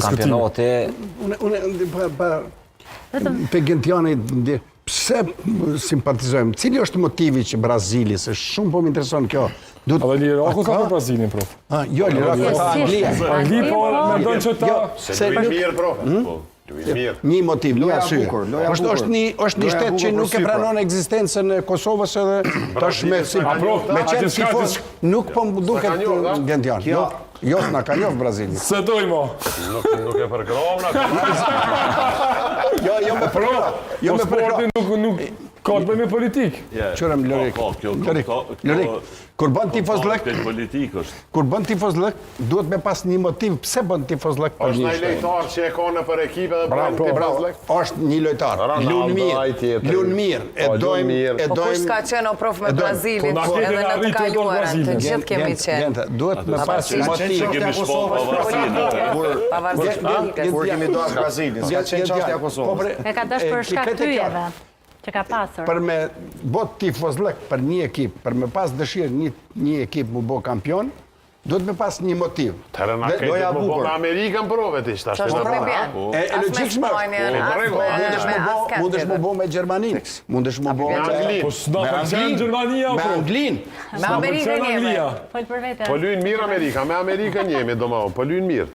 kampionati. Për Gentianit, pse simpatizojmë? Cili është motivi që Brazili, se shumë po më intereson kjo. Edhe Liraku ka për Brazilin, prof. Jo, Liraku ka Anglia. Angli po mendon që ta... Se luajnë mirë, prof. Një motiv, një arsye. Është një shtet që nuk e pranon ekzistencën e Kosovës edhe tash me qenë tifoz nuk po më duket Gentian. Jo, s'na ka njohë Brazili. Se dojmo. Nuk e përkrovna. Jo me përkrovna. Jo me përkrovna. Nuk ka të bëjmë politik. Qërëm Lorik, kur bën tifoz lëk, kur bën tifoz lëk, duhet me pas një motiv pse bën tifoz lëk për Është një një shtet. lojtar që e ka në për ekipe dhe bën tifoz lëk. Është një lojtar, lun mirë, e dojmë... Po kush s'ka qenë o prof me Brazilin, edhe në të kaluarën, të gjithë kemi qenë. Duhet me pas motiv. Kur kemi dorë Brazilin, s'ka qenë çështja e Kosovës. E ka dash për shkak pyjeve që ka pasur. Për me bot tifozlëk për një ekip, për me pas dëshirë një ekip mu bo kampion, duhet me pas një motiv. Tërë na këtë më bo me Amerikën prove ti shtash. Që është për bjen. E logjikshme mundesh mu bo me Gjermanin, mundesh mu bo Me Anglin. Po s'na përqenë Gjermania, me prof. Anglin. Me Amerikën jemi. Fol për vete. Po luajnë mirë Amerika, me Amerikën jemi domethënë, po luajnë mirë.